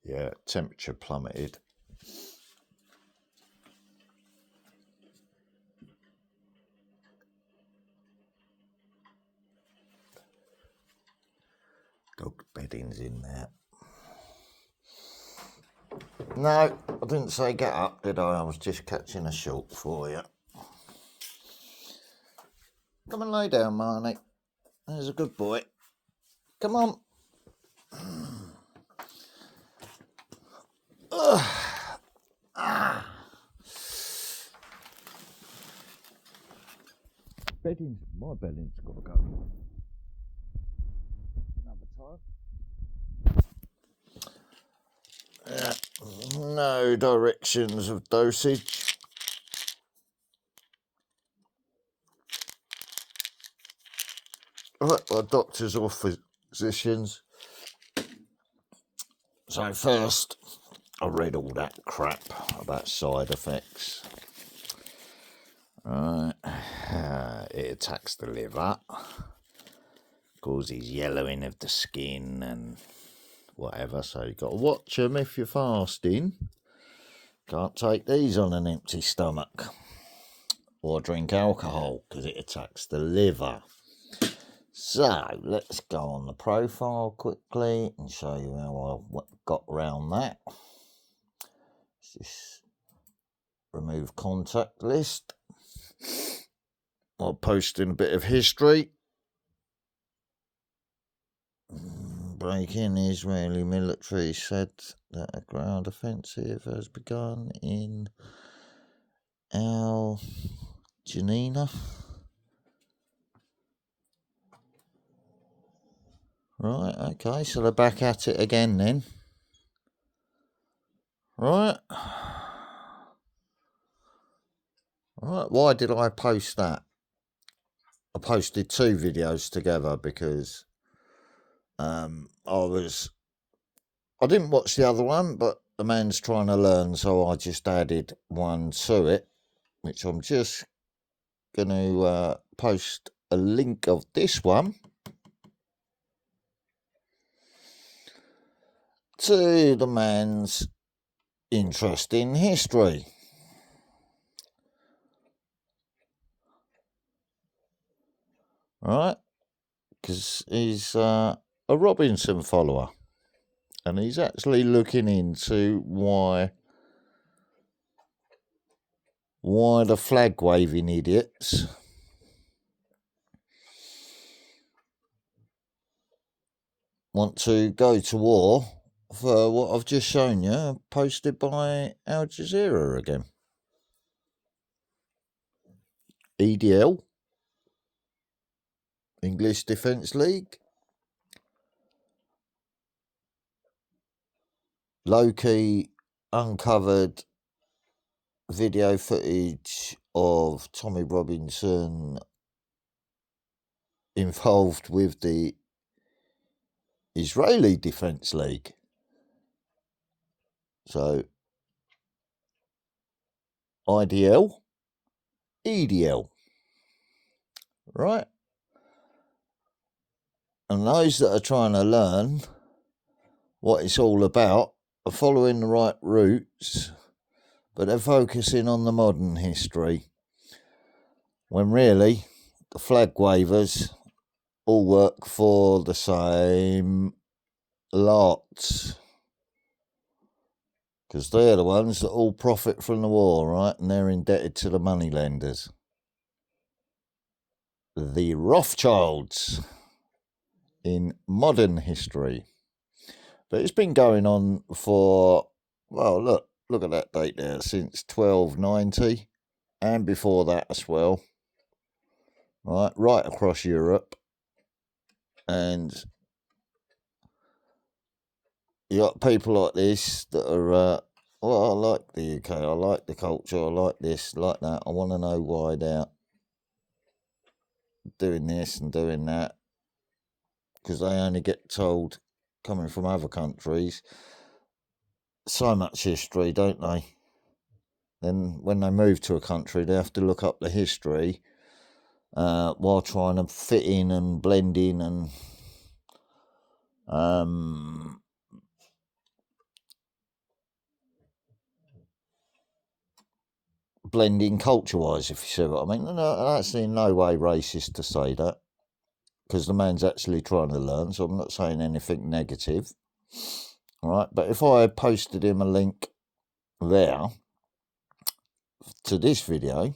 Yeah, temperature plummeted. Dog bedding's in there. No, I didn't say get up, did I? I was just catching a short for you. Come and lay down, Marnie. There's a good boy. Come on. My bedding's got to go. Another time. No directions of dosage. Right, well, doctors or physicians. So first, I read all that crap about side effects. Right, it attacks the liver, causes yellowing of the skin and whatever, so you've got to watch them if you're fasting. Can't take these on an empty stomach or drink alcohol because it attacks the liver. So let's go on the profile quickly and show you how I got around that. Let's just remove contact list. I'll post in a bit of history. Breaking Israeli military said that a ground offensive has begun in Al Janina. Right, okay, so they're back at it again then. Right. Right, why did I post that? I posted two videos together because I didn't watch the other one, but the man's trying to learn, so I just added one to it, which I'm just going to post a link of this one to the man's interest in history. Right? Because he's a Robinson follower. And he's actually looking into why the flag waving idiots want to go to war for what I've just shown you, posted by Al Jazeera again. EDL, English Defence League. Low-key uncovered video footage of Tommy Robinson involved with the Israeli Defence League. So, IDL, EDL, right? And those that are trying to learn what it's all about are following the right routes, but they're focusing on the modern history, when really the flag wavers all work for the same lot, because they're the ones that all profit from the war, right? And they're indebted to the moneylenders, the Rothschilds in modern history. But it's been going on for, well, look at that date there, since 1290, and before that as well, right across Europe. And you got people like this that are, well, I like the UK, I like the culture, I like this, like that. I want to know why they're doing this and doing that, because they only get told, coming from other countries, so much history, don't they? Then when they move to a country, they have to look up the history while trying to fit in and blend in and blending culture-wise, if you see what I mean. No, that's in no way racist to say that, because the man's actually trying to learn, so I'm not saying anything negative. All right, but if I posted him a link there to this video,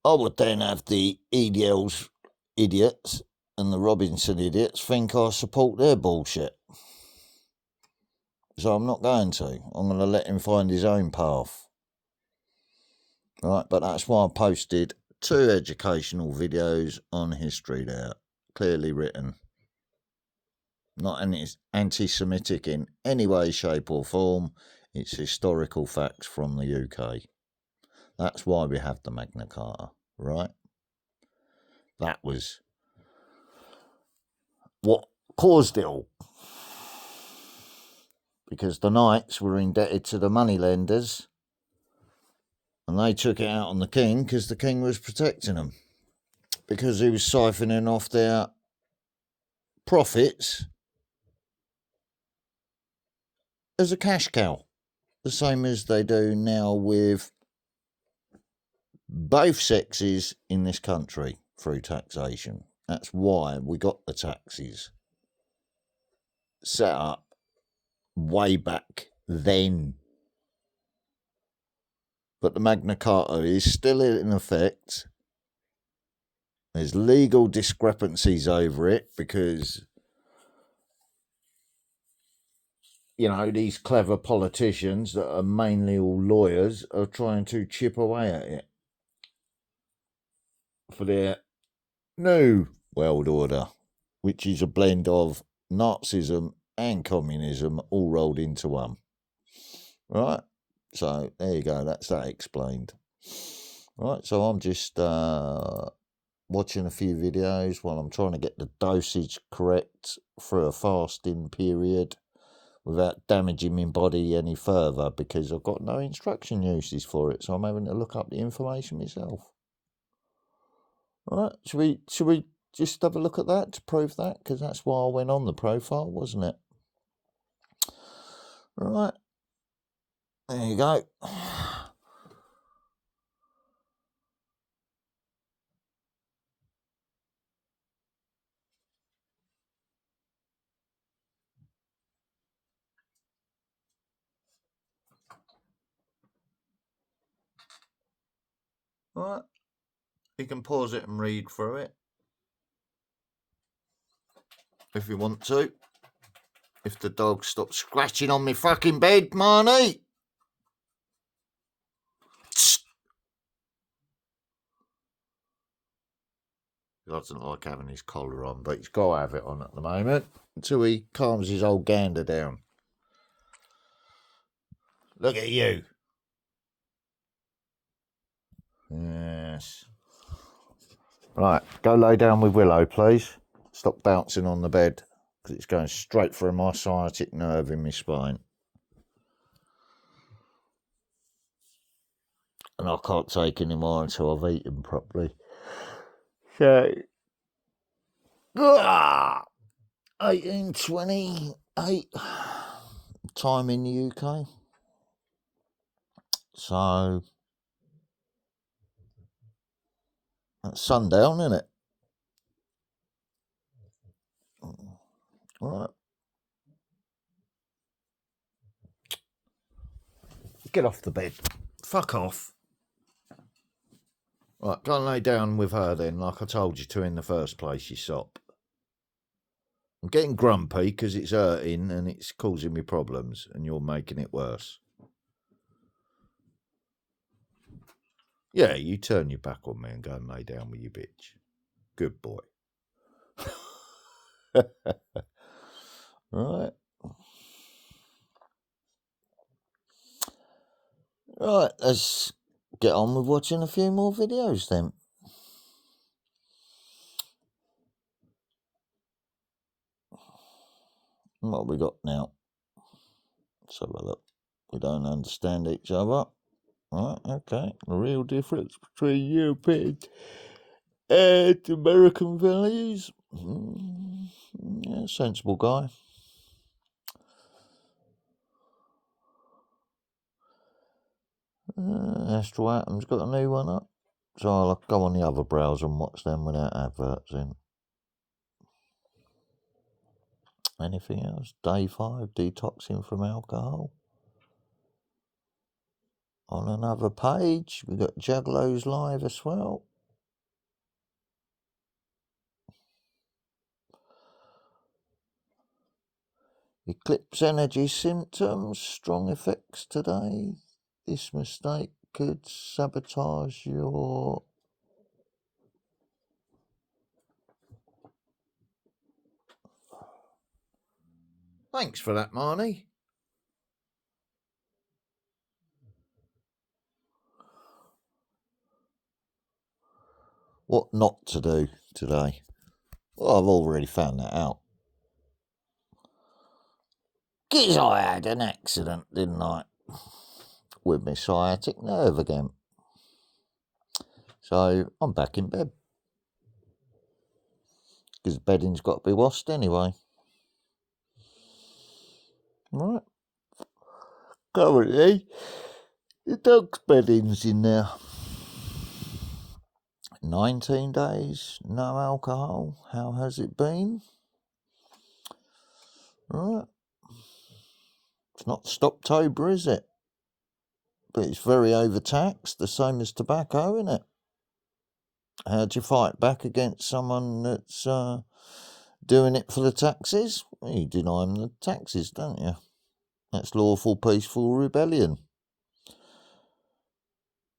I would then have the EDL's idiots and the Robinson idiots think I support their bullshit. So I'm not going to. I'm going to let him find his own path. Right, but that's why I posted 2 educational videos on history there, clearly written. Not anti-Semitic in any way, shape or form. It's historical facts from the UK. That's why we have the Magna Carta, right? That was what caused it all. Because the knights were indebted to the moneylenders, and they took it out on the king because the king was protecting them. Because he was siphoning off their profits as a cash cow. The same as they do now with both sexes in this country through taxation. That's why we got the taxes set up way back then. But the Magna Carta is still in effect. There's legal discrepancies over it because, you know, these clever politicians that are mainly all lawyers are trying to chip away at it for their new world order, which is a blend of Nazism and communism all rolled into one. Right? So there you go, that's that explained. Right, so I'm just watching a few videos while I'm trying to get the dosage correct through a fasting period without damaging my body any further, because I've got no instruction uses for it, so I'm having to look up the information myself. Right, should we just have a look at that to prove that? Because that's why I went on the profile, wasn't it? Right, there you go. Right, you can pause it and read through it if you want to. If the dog stops scratching on me fucking bed, Marnie. He doesn't like having his collar on, but he's got to have it on at the moment until he calms his old gander down. Look at you. Yes. Right, go lay down with Willow, please. Stop bouncing on the bed, because it's going straight for my sciatic nerve in my spine. And I can't take any more until I've eaten properly. So, 18:28 time in the UK. So, that's sundown, isn't it? Right. Get off the bed. Fuck off. Right, go and lay down with her then, like I told you to in the first place, you sop. I'm getting grumpy because it's hurting and it's causing me problems, and you're making it worse. Yeah, you turn your back on me and go and lay down with your bitch. Good boy. Right. Right, let's get on with watching a few more videos then. What have we got now? Let's have a look. We don't understand each other. Right, okay. The real difference between European and American values. Yeah, sensible guy. Astral Atom's got a new one up. So I'll go on the other browser and watch them without adverts in. Anything else? Day 5, detoxing from alcohol. On another page, we've got Juggalos live as well. Eclipse energy symptoms, strong effects today. This mistake could sabotage your... Thanks for that, Marnie. What not to do today? Well, I've already found that out. Because I had an accident, didn't I? With my sciatic nerve again. So I'm back in bed. Because bedding's got to be washed anyway. Right. Currently, the dog's bedding's in there. 19 days, no alcohol. How has it been? Right. It's not Stoptober, is it? But it's very overtaxed, the same as tobacco, isn't it? How do you fight back against someone that's doing it for the taxes? Well, you deny them the taxes, don't you? That's lawful, peaceful rebellion.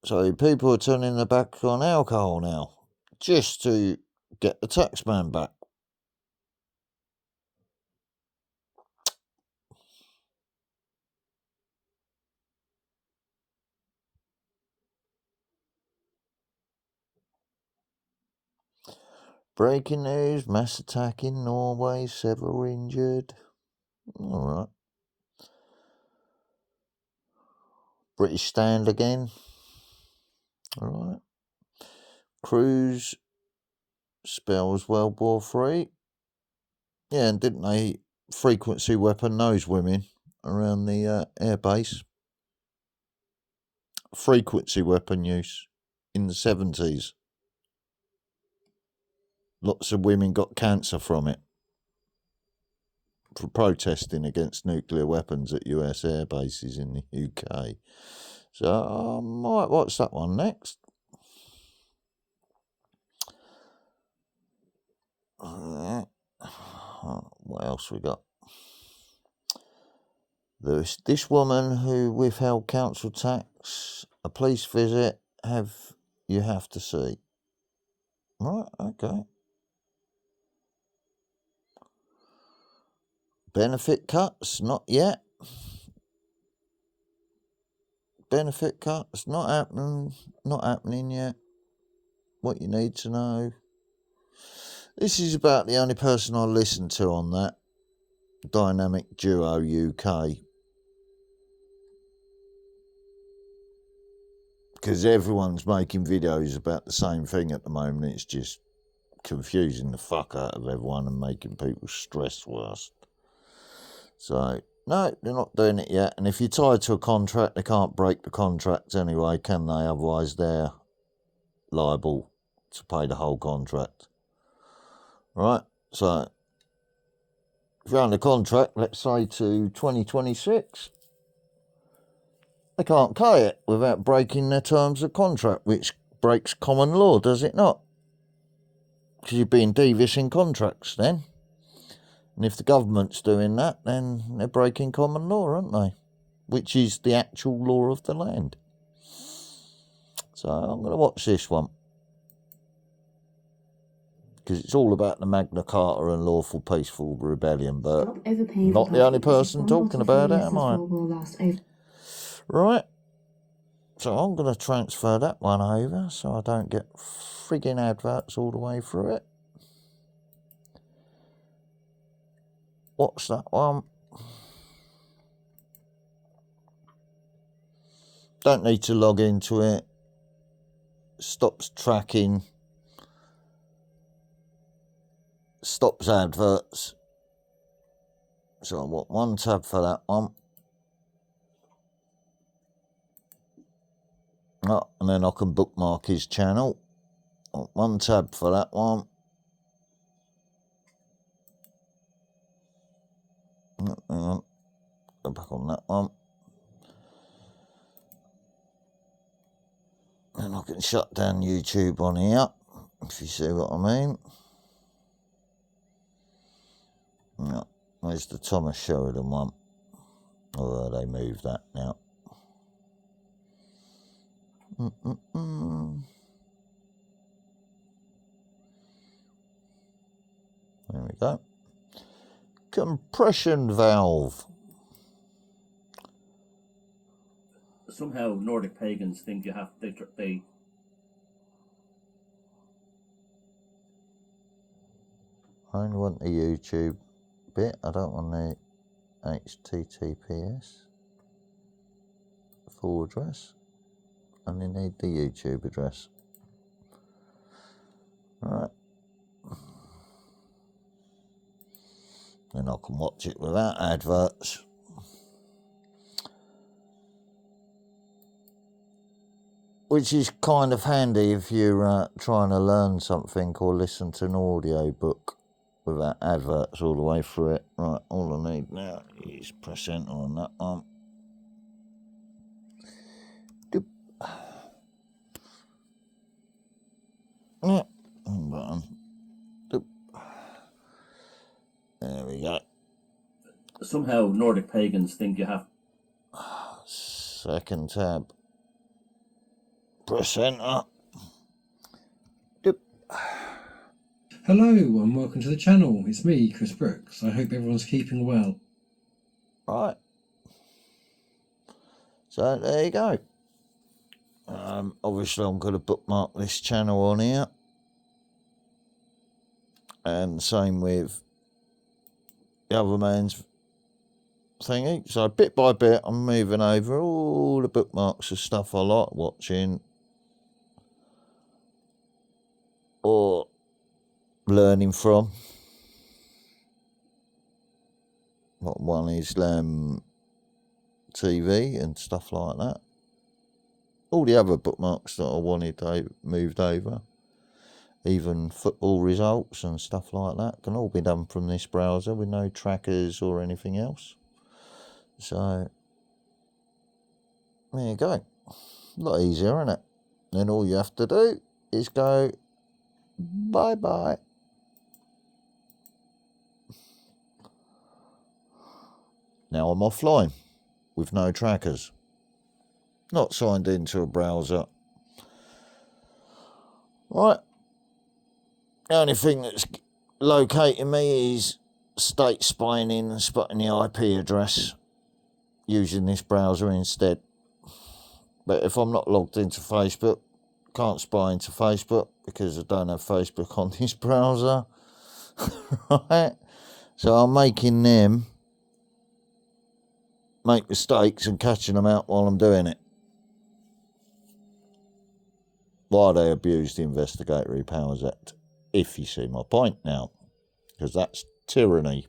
So people are turning their back on alcohol now, just to get the taxman back. Breaking news, mass attack in Norway, several injured. All right. British stand again. All right. Cruise spells World War III. Yeah, and didn't they frequency weapon those women around the air base? Frequency weapon use in the 70s. Lots of women got cancer from it for protesting against nuclear weapons at US air bases in the UK. So I might watch that one next. What else we got? There's this woman who withheld council tax. A police visit you have to see. Right, okay. Benefit cuts, not yet. Benefit cuts, not happening yet. What you need to know. This is about the only person I listen to on that. Dynamic Duo UK. Because everyone's making videos about the same thing at the moment. It's just confusing the fuck out of everyone and making people stress worse. So, no, they're not doing it yet. And if you're tied to a contract, they can't break the contract anyway, can they? Otherwise, they're liable to pay the whole contract. Right? So, if you're under contract, let's say to 2026, they can't pay it without breaking their terms of contract, which breaks common law, does it not? Because you're being devious in contracts then. And if the government's doing that, then they're breaking common law, aren't they? Which is the actual law of the land. So I'm going to watch this one. Because it's all about the Magna Carta and lawful peaceful rebellion, but not the only person talking about it, am I? Right. So I'm going to transfer that one over so I don't get frigging adverts all the way through it. Watch that one. Don't need to log into it. Stops tracking. Stops adverts. So I want one tab for that one. Oh, and then I can bookmark his channel. One tab for that one. Hang on. Go back on that one. And I can shut down YouTube on here, if you see what I mean. No, where's the Thomas Sheridan one? Oh, they moved that now. There we go. Compression valve. Somehow Nordic pagans think you have they I only want the YouTube bit. I don't want the HTTPS full address. I only need the YouTube address. Alright. Then I can watch it without adverts. Which is kind of handy if you're trying to learn something or listen to an audio book without adverts all the way through it. Right, all I need now is press enter on that one. Doop. Yeah, button. Doop. There we go. somehow Nordic pagans think you have. Second tab. Press enter. Doop. Hello and welcome to the channel. It's me, Chris Brooks. I hope everyone's keeping well. Right. So there you go. Obviously I'm going to bookmark this channel on here. And same with the other man's thingy. So bit by bit I'm moving over all the bookmarks of stuff I like watching or learning from. One is TV and stuff like that. All the other bookmarks that I wanted, I moved over. Even football results and stuff like that can all be done from this browser with no trackers or anything else. So, there you go. A lot easier, isn't it? Then all you have to do is go bye-bye. Now I'm offline with no trackers. Not signed into a browser. Right. The only thing that's locating me is state spying in and spotting the IP address using this browser instead. But if I'm not logged into Facebook, can't spy into Facebook because I don't have Facebook on this browser. Right? So I'm making them make mistakes and catching them out while I'm doing it. Why they abuse the Investigatory Powers Act, if you see my point now, because that's tyranny.